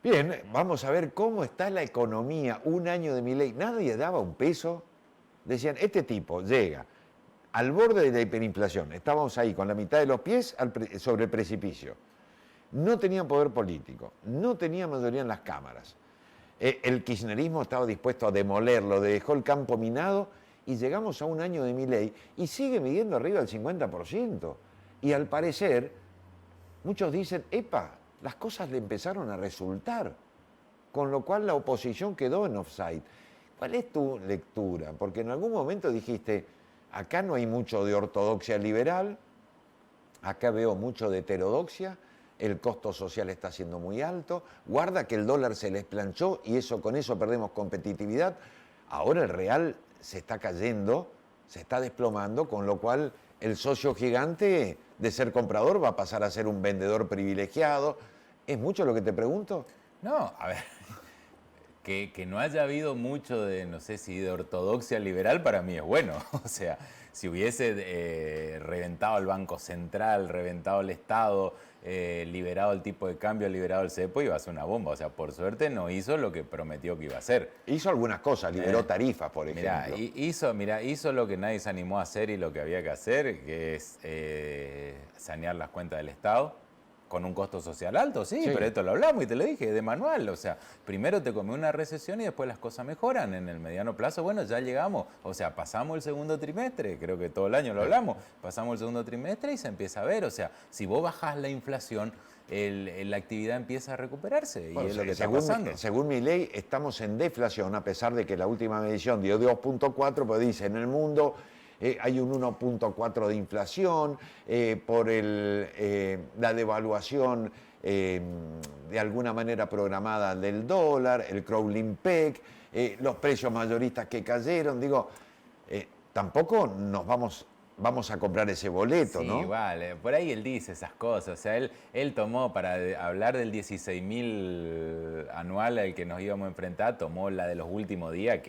Bien, vamos a ver cómo está la economía. Un año de Milei, nadie daba un peso. Decían, este tipo llega al borde de la hiperinflación. Estábamos ahí con la mitad de los pies sobre el precipicio. No tenía poder político, no tenía mayoría en las cámaras. El kirchnerismo estaba dispuesto a demolerlo, dejó el campo minado y llegamos a un año de Milei y sigue midiendo arriba del 50%. Y al parecer, muchos dicen, epa, las cosas le empezaron a resultar, con lo cual la oposición quedó en offside. ¿Cuál es tu lectura? Porque en algún momento dijiste, acá no hay mucho de ortodoxia liberal, acá veo mucho de heterodoxia, el costo social está siendo muy alto, guarda que el dólar se les planchó y con eso perdemos competitividad. Ahora el real se está cayendo, se está desplomando, con lo cual el socio gigante de ser comprador va a pasar a ser un vendedor privilegiado. ¿Es mucho lo que te pregunto? No, a ver, que no haya habido mucho de, no sé si de ortodoxia liberal, para mí es bueno. O sea, si hubiese reventado el Banco Central, reventado el Estado, liberado el tipo de cambio, liberado el cepo, iba a ser una bomba. O sea, por suerte no hizo lo que prometió que iba a hacer. Hizo algunas cosas, liberó tarifas, por ejemplo. Hizo lo que nadie se animó a hacer y lo que había que hacer, que es sanear las cuentas del Estado. Con un costo social alto, sí, pero esto lo hablamos y te lo dije, de manual. O sea, primero te come una recesión y después las cosas mejoran. En el mediano plazo, bueno, ya llegamos. O sea, pasamos el segundo trimestre, creo que todo el año lo hablamos, pasamos el segundo trimestre y se empieza a ver. O sea, si vos bajás la inflación, la actividad empieza a recuperarse. Bueno, y es lo que está pasando. Según Milei, estamos en deflación, a pesar de que la última medición dio 2.4, pues dice, en el mundo hay un 1.4 de inflación, por la devaluación de alguna manera programada del dólar, el crawling peg, los precios mayoristas que cayeron. Digo, tampoco nos vamos a comprar ese boleto, sí, ¿no? Sí, vale. Por ahí él dice esas cosas. O sea, él tomó, para hablar del 16.000 anual al que nos íbamos a enfrentar, tomó la de los últimos días,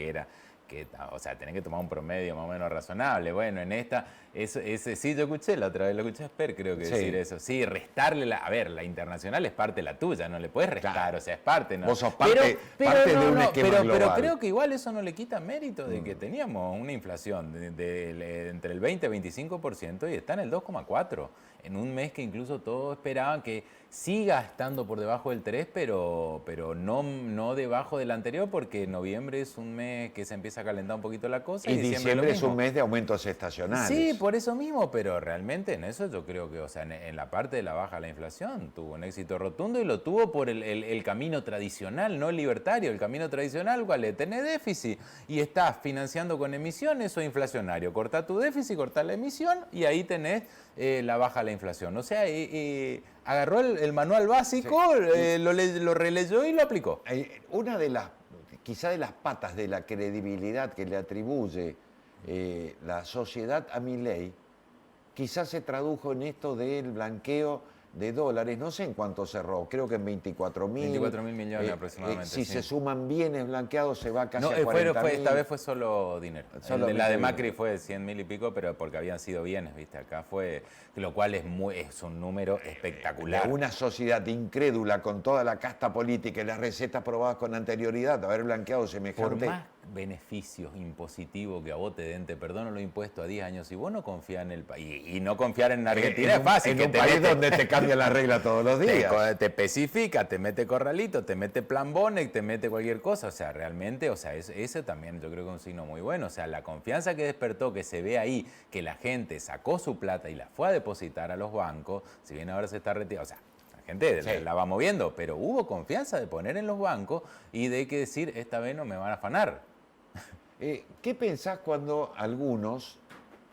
o sea, tenés que tomar un promedio más o menos razonable. Bueno, en esta, sí, yo escuché la otra vez, lo escuché a Esper, creo que decir eso. Sí, restarle a ver, la internacional es parte de la tuya, no le puedes restar, claro. O sea, es parte, ¿no? Vos sos parte de un esquema global. Pero creo que igual eso no le quita mérito de que teníamos una inflación entre el 20 y 25% y está en el 2,4%. En un mes que incluso todos esperaban que siga estando por debajo del 3, pero no debajo del anterior, porque noviembre es un mes que se empieza a calentar un poquito la cosa. Y diciembre es un mes de aumentos estacionales. Sí, por eso mismo, pero realmente en eso yo creo que, o sea, en la parte de la baja de la inflación tuvo un éxito rotundo y lo tuvo por el camino tradicional, no el libertario. El camino tradicional, ¿cuál es? Tenés déficit y estás financiando con emisiones o inflacionario. Cortá tu déficit, cortá la emisión y ahí tenés la baja de la inflación. O sea, agarró el manual básico, sí. Lo releyó y lo aplicó. Una de las, quizá de las patas de la credibilidad que le atribuye la sociedad a Milei, quizás se tradujo en esto del blanqueo de dólares, no sé en cuánto cerró, creo que en 24.000. 24.000 millones aproximadamente. Si se suman bienes blanqueados se va casi a 40.000. Esta vez fue solo dinero. La de Macri fue de 100.000 y pico, pero porque habían sido bienes, ¿viste? Acá fue, lo cual es un número espectacular. Una sociedad incrédula con toda la casta política y las recetas probadas con anterioridad, haber blanqueado semejante... Por más beneficios impositivos que a vos te den, te perdono los impuestos a 10 años, si vos no confías en el país, y no confiar en Argentina es fácil. En un país donde te cambia la regla todos los días. Te especifica, te mete corralito, te mete plan Bonek, te mete cualquier cosa. O sea, realmente, o sea, ese también yo creo que es un signo muy bueno. O sea, la confianza que despertó, que se ve ahí, que la gente sacó su plata y la fue a depositar a los bancos, si bien ahora se está retirando, o sea, la gente sí. la va moviendo, pero hubo confianza de poner en los bancos y de que decir, esta vez no me van a afanar. ¿Qué pensás cuando algunos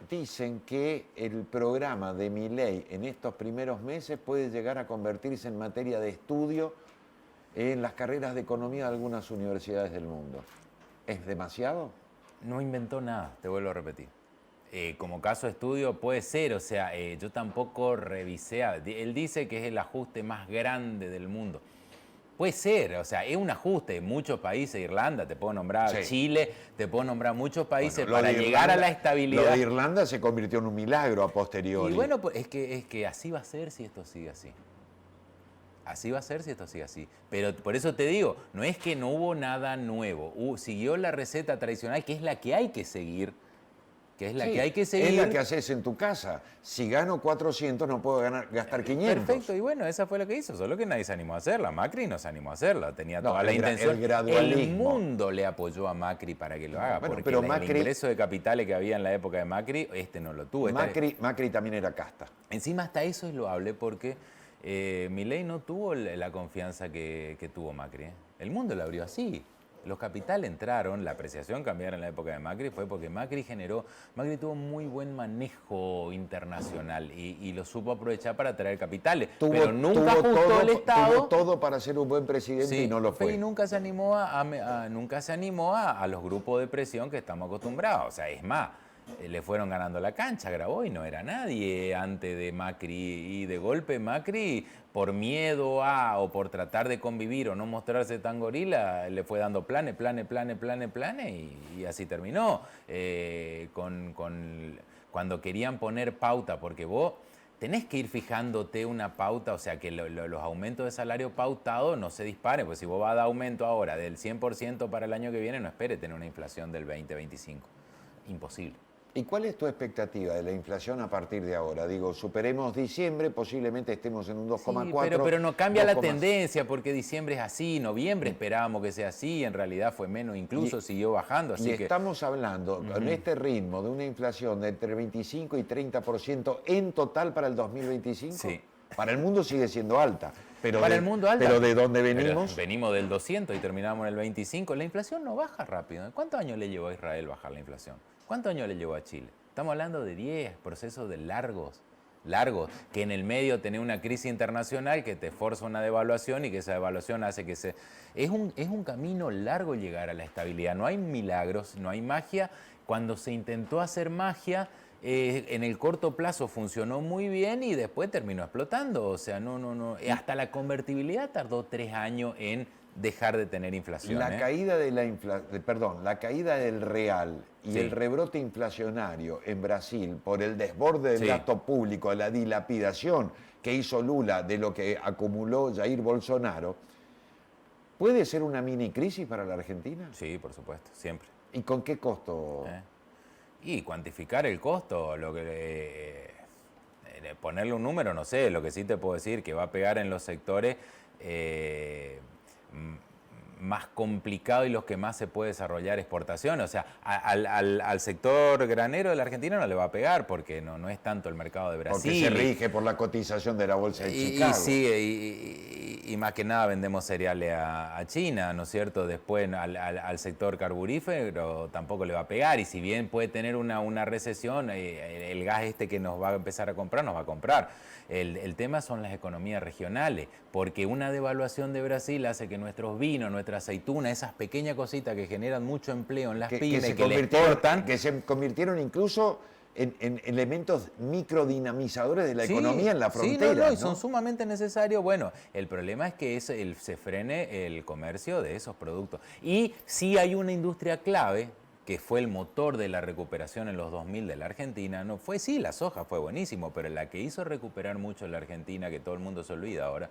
dicen que el programa de Milei en estos primeros meses puede llegar a convertirse en materia de estudio en las carreras de economía de algunas universidades del mundo? ¿Es demasiado? No inventó nada, te vuelvo a repetir. Como caso de estudio puede ser, o sea, yo tampoco revisé, él dice que es el ajuste más grande del mundo. Puede ser, o sea, es un ajuste. Muchos países, Irlanda, te puedo nombrar, sí. Chile, te puedo nombrar muchos países para llegar a la estabilidad. Lo de Irlanda se convirtió en un milagro a posteriori. Y bueno, pues es que así va a ser si esto sigue así. así va a ser si esto sigue así. Pero por eso te digo, no es que no hubo nada nuevo. Siguió la receta tradicional, que es la que hay que seguir. Es la que haces en tu casa. Si gano 400 no puedo gastar 500. Perfecto, y bueno, esa fue lo que hizo, solo que nadie se animó a hacerla. Macri no se animó a hacerla, tenía toda la intención. El mundo le apoyó a Macri para que lo haga, bueno, porque pero el ingreso de capitales que había en la época de Macri, no lo tuvo. Macri también era casta. Encima hasta eso es loable porque Milei no tuvo la confianza que tuvo Macri. El mundo lo abrió así. Los capitales entraron, la apreciación cambiaron en la época de Macri, fue porque Macri tuvo muy buen manejo internacional y lo supo aprovechar para traer capitales, pero nunca ajustó el Estado. Tuvo todo para ser un buen presidente y no lo fue. Y nunca se animó a los grupos de presión que estamos acostumbrados. O sea, es más, le fueron ganando la cancha, Grabois no era nadie antes de Macri y de golpe Macri por miedo o por tratar de convivir o no mostrarse tan gorila le fue dando planes y así terminó. Cuando querían poner pauta, porque vos tenés que ir fijándote una pauta, o sea, que los aumentos de salario pautados no se disparen, pues si vos vas a dar aumento ahora del 100% para el año que viene, no espere tener una inflación del 20-25%. Imposible. ¿Y cuál es tu expectativa de la inflación a partir de ahora? Digo, superemos diciembre, posiblemente estemos en un 2,4. Sí, pero no cambia la tendencia, porque diciembre es así, noviembre esperábamos que sea así, en realidad fue menos, incluso siguió bajando. Así que estamos hablando con este ritmo de una inflación de entre 25 y 30% en total para el 2025. Sí. Para el mundo sigue siendo alta. Pero para el mundo alta. Pero ¿de dónde venimos? Venimos del 200 y terminamos en el 25. La inflación no baja rápido. ¿Cuántos años le llevó a Israel bajar la inflación? ¿Cuántos años le llevó a Chile? Estamos hablando de 10 procesos de largos, que en el medio tenés una crisis internacional que te forza una devaluación y que esa devaluación hace que se... Es un camino largo llegar a la estabilidad. No hay milagros, no hay magia. Cuando se intentó hacer magia, en el corto plazo funcionó muy bien y después terminó explotando. O sea, no. Hasta la convertibilidad tardó 3 años en dejar de tener inflación. La caída de la caída del real y el rebrote inflacionario en Brasil por el desborde del gasto público, la dilapidación que hizo Lula de lo que acumuló Jair Bolsonaro, ¿puede ser una mini crisis para la Argentina? Sí, por supuesto, siempre. ¿Y con qué costo? Y cuantificar el costo, ponerle un número, no sé, lo que sí te puedo decir que va a pegar en los sectores más complicados y los que más se puede desarrollar exportación. O sea, al sector granero de la Argentina no le va a pegar porque no es tanto el mercado de Brasil. Porque se rige por la cotización de la bolsa de Chicago. Y más que nada vendemos cereales a China, ¿no es cierto? Después al sector carburífero tampoco le va a pegar. Y si bien puede tener una recesión, el gas que nos va a empezar a comprar, nos va a comprar. El tema son las economías regionales, porque una devaluación de Brasil hace que nuestros vinos, nuestra aceituna, esas pequeñas cositas que generan mucho empleo en las pymes, que le exportan... Que se convirtieron incluso en elementos microdinamizadores de la economía en la frontera. Y son sumamente necesarios. Bueno, el problema es que se frene el comercio de esos productos. Y sí hay una industria clave, que fue el motor de la recuperación en los 2000 de la Argentina, la soja fue buenísimo, pero la que hizo recuperar mucho la Argentina, que todo el mundo se olvida ahora,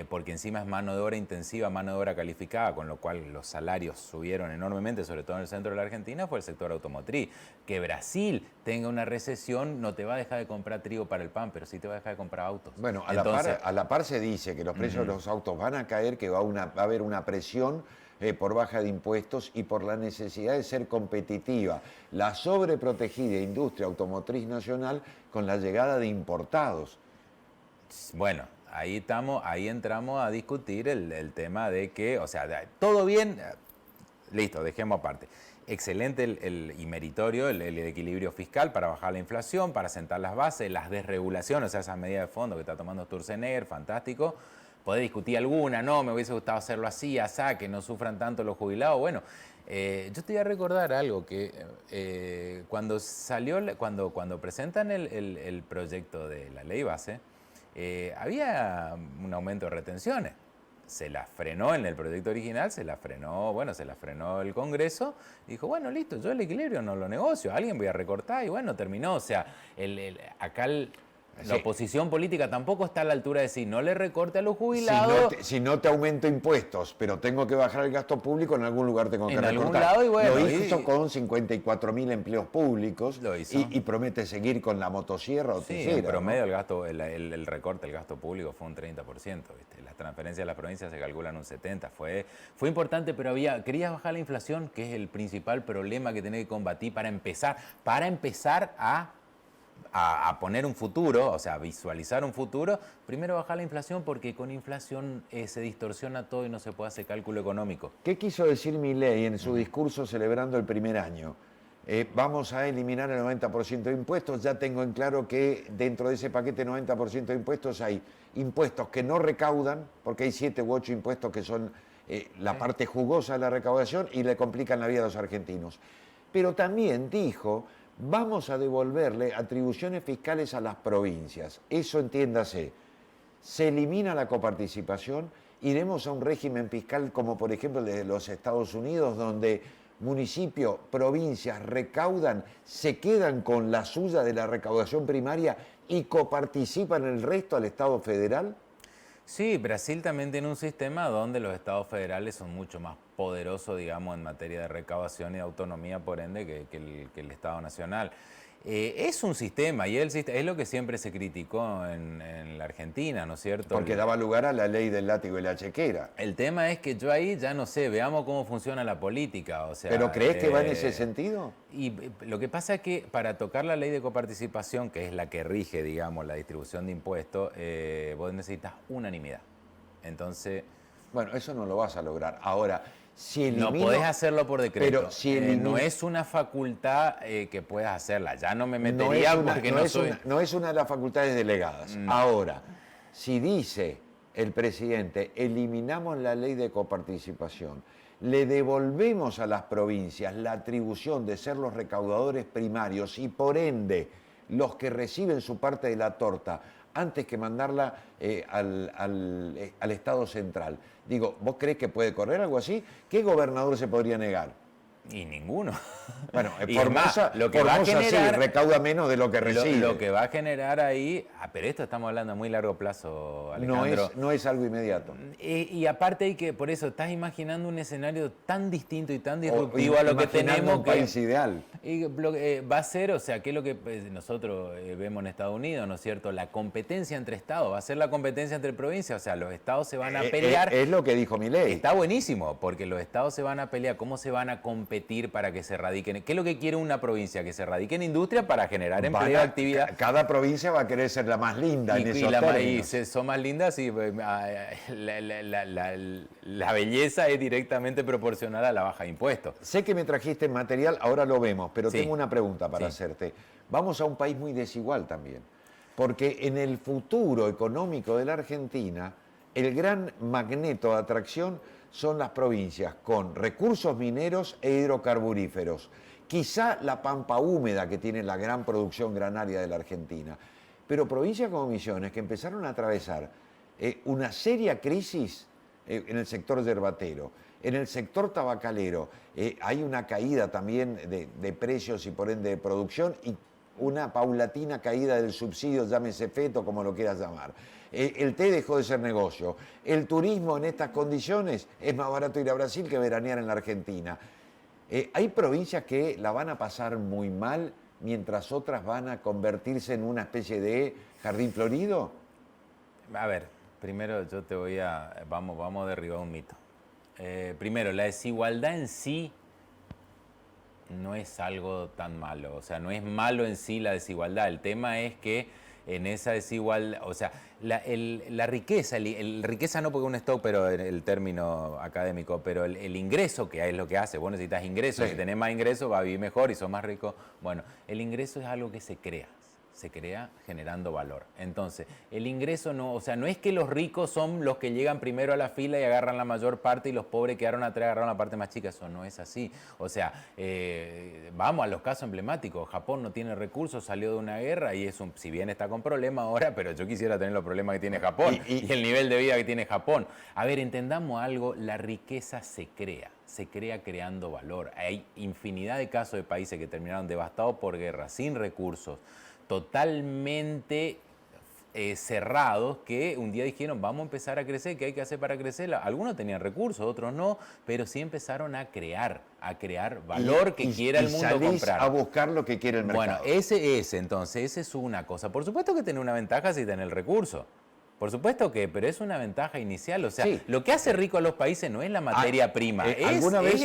porque encima es mano de obra intensiva, mano de obra calificada, con lo cual los salarios subieron enormemente, sobre todo en el centro de la Argentina, fue el sector automotriz. Que Brasil tenga una recesión no te va a dejar de comprar trigo para el pan, pero sí te va a dejar de comprar autos. Bueno, a la par se dice que los precios de los autos van a caer, que va a haber una presión por baja de impuestos y por la necesidad de ser competitiva, la sobreprotegida industria automotriz nacional con la llegada de importados. Bueno, ahí entramos a discutir el tema de que, o sea, todo bien, listo, dejemos aparte. Excelente y meritorio el equilibrio fiscal para bajar la inflación, para sentar las bases, las desregulaciones, o sea, esas medidas de fondo que está tomando Sturzenegger, fantástico. Podés discutir alguna, no, me hubiese gustado hacerlo así, asá, que no sufran tanto los jubilados. Bueno, yo te voy a recordar algo, que cuando presentan el proyecto de la ley base, había un aumento de retenciones. Se la frenó en el proyecto original, se la frenó el Congreso, dijo, bueno, listo, yo el equilibrio no lo negocio, alguien voy a recortar y bueno, terminó. O sea, acá La oposición política tampoco está a la altura de decir, no le recorte a los Si jubilados. no, si no te aumento impuestos, pero tengo que bajar el gasto público, en algún lugar tengo que En algún recortar. lado, y bueno, lo hizo con 54.000 empleos públicos Lo hizo. y promete seguir con la motosierra o Sí, tijera, en promedio ¿no? el gasto, el recorte del gasto público fue un 30%. ¿Viste? Las transferencias a las provincias se calculan un 70%. Fue importante, pero querías bajar la inflación, que es el principal problema que tenés que combatir para empezar a poner un futuro, o sea, visualizar un futuro. Primero bajar la inflación, porque con inflación se distorsiona todo y no se puede hacer cálculo económico. ¿Qué quiso decir Milei en su discurso celebrando el primer año? Vamos a eliminar el 90% de impuestos. Ya tengo en claro que dentro de ese paquete 90% de impuestos hay impuestos que no recaudan, porque hay 7 u 8 impuestos que son la parte jugosa de la recaudación y le complican la vida a los argentinos. Pero también dijo, vamos a devolverle atribuciones fiscales a las provincias. Eso entiéndase, se elimina la coparticipación, iremos a un régimen fiscal como por ejemplo el de los Estados Unidos, donde municipios, provincias recaudan, se quedan con la suya de la recaudación primaria y coparticipan el resto al Estado federal. Sí, Brasil también tiene un sistema donde los estados federales son mucho más poderosos, digamos, en materia de recaudación y de autonomía, por ende, que el Estado nacional. Es un sistema, y es lo que siempre se criticó en la Argentina, ¿no es cierto? Porque daba lugar a la ley del látigo y la chequera. El tema es que yo ahí ya no sé, veamos cómo funciona la política. O sea, ¿Pero crees que va en ese sentido? Y lo que pasa es que para tocar la ley de coparticipación, que es la que rige, digamos, la distribución de impuestos, vos necesitas unanimidad. Entonces, Bueno, eso no lo vas a lograr. Ahora, si elimino... no podés hacerlo por decreto. Pero si elimino... no es una facultad que puedas hacerla. Ya no me metería porque no soy... no es una de las facultades delegadas. No. Ahora, si dice el presidente, eliminamos la ley de coparticipación, le devolvemos a las provincias la atribución de ser los recaudadores primarios y por ende los que reciben su parte de la torta antes que mandarla al Estado central. Digo, ¿vos crees que puede correr algo así? ¿Qué gobernador se podría negar? Y ninguno. Bueno, Y Formosa, además, lo que va a Formosa generar, sí, recauda menos de lo que recibe. lo que va a generar ahí, pero esto estamos hablando a muy largo plazo, Alejandro. No es algo inmediato. Y aparte hay que, por eso, estás imaginando un escenario tan distinto y tan disruptivo a lo que tenemos. Un país ideal. Y va a ser, o sea, que es lo que nosotros vemos en Estados Unidos, ¿no es cierto? La competencia entre estados, va a ser la competencia entre provincias, o sea, los estados se van a pelear. Es lo que dijo Milei. Está buenísimo, porque los estados se van a pelear, ¿cómo se van a competir para que se radiquen? ¿Qué es lo que quiere una provincia? Que se radique en industria para generar empleo, actividad. Cada provincia va a querer ser la más linda en esos términos. Y son más lindas y la belleza es directamente proporcional a la baja de impuestos. Sé que me trajiste material, ahora lo vemos, pero Sí. tengo una pregunta para Sí. hacerte. Vamos a un país muy desigual también, porque en el futuro económico de la Argentina, el gran magneto de atracción son las provincias con recursos mineros e hidrocarburíferos. Quizá la pampa húmeda que tiene la gran producción granaria de la Argentina, pero provincias como Misiones que empezaron a atravesar una seria crisis en el sector yerbatero, en el sector tabacalero, hay una caída también de precios y por ende de producción y una paulatina caída del subsidio, llámese feto, como lo quieras llamar. El té dejó de ser negocio. El turismo en estas condiciones es más barato ir a Brasil que veranear en la Argentina. Hay provincias que la van a pasar muy mal mientras otras van a convertirse en una especie de jardín florido. A ver, primero yo te voy a... Vamos a derribar un mito. Primero, la desigualdad en sí no es algo tan malo. O sea, no es malo en sí la desigualdad. El tema es que en esa desigualdad, o sea, la riqueza, riqueza no porque un stock, pero el término académico, pero el ingreso, que es lo que hace, vos necesitas ingresos, Sí. si tenés más ingresos vas a vivir mejor y sos más rico. Bueno, el ingreso es algo que se crea generando valor. Entonces, el ingreso no, o sea, no es que los ricos son los que llegan primero a la fila y agarran la mayor parte y los pobres quedaron atrás, agarraron la parte más chica, eso no es así. O sea, vamos a los casos emblemáticos, Japón no tiene recursos, salió de una guerra y si bien está con problemas ahora, pero yo quisiera tener los problemas que tiene Japón y el nivel de vida que tiene Japón. A ver, entendamos algo, la riqueza se crea creando valor. Hay infinidad de casos de países que terminaron devastados por guerra, sin recursos, totalmente cerrados que un día dijeron vamos a empezar a crecer, ¿qué hay que hacer para crecer? Algunos tenían recursos, otros no, pero sí empezaron a crear valor que quiera el mundo salís comprar. a buscar lo que quiere el mercado. Bueno, esa es una cosa. Por supuesto que tiene una ventaja si tiene el recurso. Por supuesto que, pero es una ventaja inicial. O sea, Sí. lo que hace rico a los países no es la materia prima, es ¿Alguna vez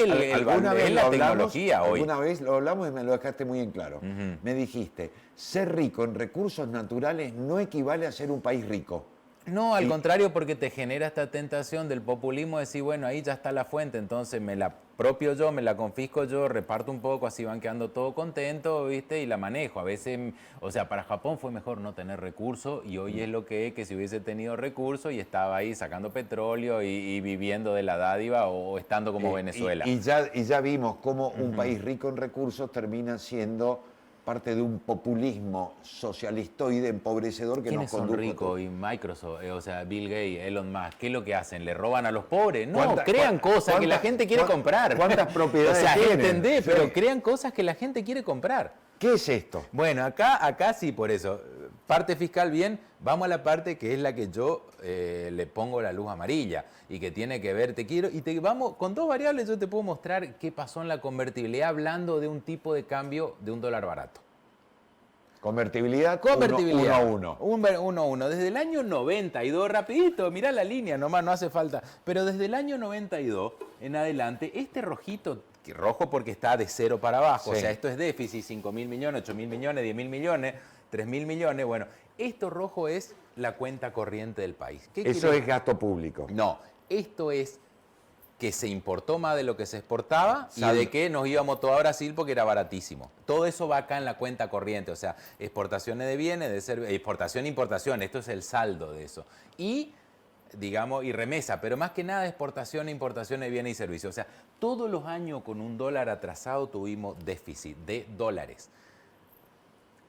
la lo tecnología hoy. Alguna vez lo hablamos y me lo dejaste muy en claro. Me dijiste, ser rico en recursos naturales no equivale a ser un país rico. No, al contrario, porque te genera esta tentación del populismo de decir, bueno, ahí ya está la fuente, entonces me la propio yo, me la confisco yo, reparto un poco, así van quedando todo contentos, ¿viste? Y la manejo. A veces, o sea, para Japón fue mejor no tener recursos y hoy es lo que si hubiese tenido recursos y estaba ahí sacando petróleo y viviendo de la dádiva o estando como Venezuela. Y ya vimos cómo un país rico en recursos termina siendo parte de un populismo socialistoide empobrecedor que nos ¿Quiénes son conduce. ricos? Y Microsoft, o sea, Bill Gates, Elon Musk, ¿qué es lo que hacen? ¿Le roban a los pobres? No, crean cosas que la gente quiere comprar. ¿Cuántas propiedades o sea, tienen? entendés, Sí. pero crean cosas que la gente quiere comprar. ¿Qué es esto? Bueno, acá sí, por eso. Parte fiscal, bien, vamos a la parte que es la que yo le pongo la luz amarilla y que tiene que ver, vamos, con dos variables yo te puedo mostrar qué pasó en la convertibilidad hablando de un tipo de cambio de un dólar barato. Convertibilidad, Convertibilidad. 1 a 1. 1 a 1. Desde el año 92, rapidito, mirá la línea, nomás no hace falta. Pero desde el año 92 en adelante, este rojito, que rojo porque está de 0 para abajo, Sí. o sea, esto es déficit, 5.000 millones, 8.000 millones, 10.000 millones, 3.000 millones, bueno, esto rojo es la cuenta corriente del país. Eso es gasto público. No, esto es que se importó más de lo que se exportaba y Saldo. de que nos íbamos todo a Brasil porque era baratísimo. Todo eso va acá en la cuenta corriente, o sea, exportaciones de bienes, exportación e importación, esto es el saldo de eso. Y, digamos, y remesa, pero más que nada exportación e importación de bienes y servicios. O sea, todos los años con un dólar atrasado tuvimos déficit de dólares.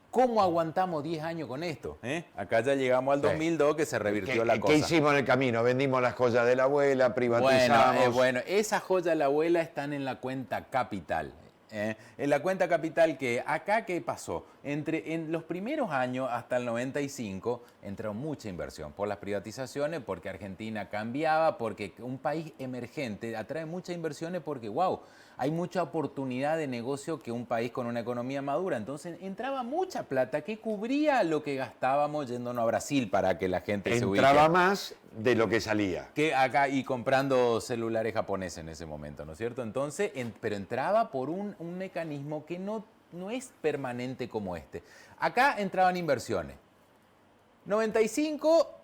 ¿Cómo aguantamos 10 años con esto? Acá ya llegamos al 2002 que se revirtió la cosa. ¿Qué hicimos en el camino? Vendimos las joyas de la abuela, privatizamos. Bueno, esas joyas de la abuela están en la cuenta capital. En la cuenta capital que acá, ¿qué pasó? En los primeros años hasta el 95 entró mucha inversión por las privatizaciones, porque Argentina cambiaba, porque un país emergente atrae muchas inversiones porque, wow, hay mucha oportunidad de negocio que un país con una economía madura. Entonces entraba mucha plata que cubría lo que gastábamos yéndonos a Brasil para que la gente se ubique. Entraba más de lo que salía. Que acá y comprando celulares japoneses en ese momento, ¿no es cierto? Entonces, pero entraba por un mecanismo que no es permanente como este. Acá entraban inversiones. 95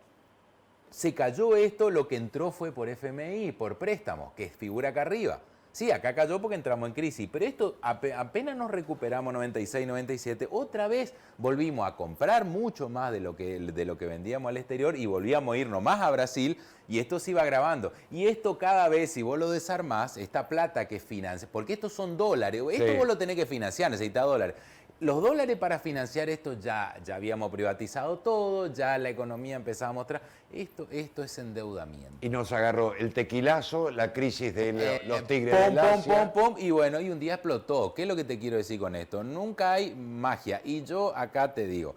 se cayó esto, lo que entró fue por FMI, por préstamos, que figura acá arriba. Sí, acá cayó porque entramos en crisis, pero esto apenas nos recuperamos 96, 97, otra vez volvimos a comprar mucho más de lo que vendíamos al exterior y volvíamos a irnos más a Brasil y esto se iba agravando. Y esto cada vez, si vos lo desarmás, esta plata que financia, porque estos son dólares, esto Sí. vos lo tenés que financiar, necesitas dólares. Los dólares para financiar esto ya habíamos privatizado todo, ya la economía empezaba a mostrar. Esto es endeudamiento. Y nos agarró el tequilazo, la crisis de los tigres del Asia. Y bueno, y un día explotó. ¿Qué es lo que te quiero decir con esto? Nunca hay magia. Y yo acá te digo,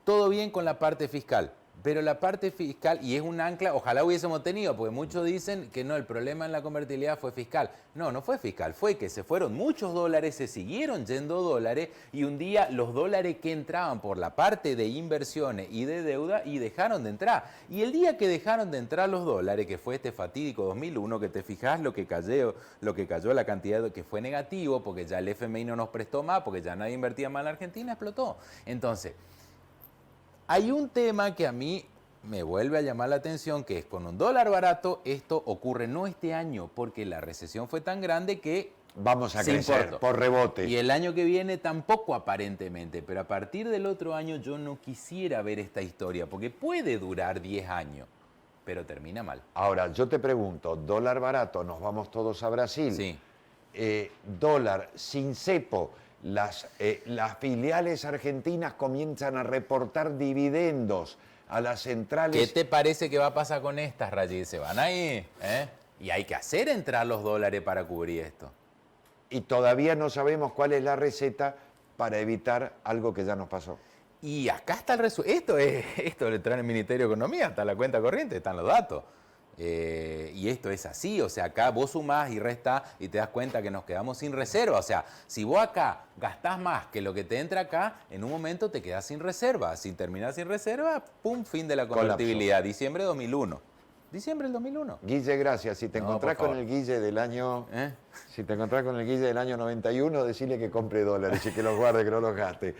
todo bien con la parte fiscal, pero la parte fiscal, y es un ancla, ojalá hubiésemos tenido, porque muchos dicen que no, el problema en la convertibilidad fue fiscal. No fue fiscal, fue que se fueron muchos dólares, se siguieron yendo dólares, y un día los dólares que entraban por la parte de inversiones y de deuda, y dejaron de entrar. Y el día que dejaron de entrar los dólares, que fue este fatídico 2001, que te fijás lo que cayó la cantidad que fue negativo, porque ya el FMI no nos prestó más, porque ya nadie invertía más en la Argentina, explotó. Entonces, hay un tema que a mí me vuelve a llamar la atención, que es con un dólar barato, esto ocurre no este año, porque la recesión fue tan grande que Vamos a se crecer importó. por rebote. Y el año que viene tampoco aparentemente, pero a partir del otro año yo no quisiera ver esta historia, porque puede durar 10 años, pero termina mal. Ahora, yo te pregunto, dólar barato, nos vamos todos a Brasil. Sí. Dólar sin cepo. Las filiales argentinas comienzan a reportar dividendos a las centrales. ¿Qué te parece que va a pasar con estas, Rayid? ¿Se van ahí? Y hay que hacer entrar los dólares para cubrir esto. Y todavía no sabemos cuál es la receta para evitar algo que ya nos pasó. Y acá está el resultado. Esto lo trae el Ministerio de Economía, está la cuenta corriente, están los datos. Y esto es así, o sea, acá vos sumás y restás y te das cuenta que nos quedamos sin reserva. O sea, si vos acá gastás más que lo que te entra acá, en un momento te quedás sin reserva. Si terminás sin reserva, pum, fin de la convertibilidad. Diciembre de 2001. Diciembre del 2001. Guille, gracias. Si te No, encontrás por con favor. el Guille del año... ¿Eh? Si te encontrás con el Guille del año 91, decile que compre dólares y que los guarde, que no los gaste.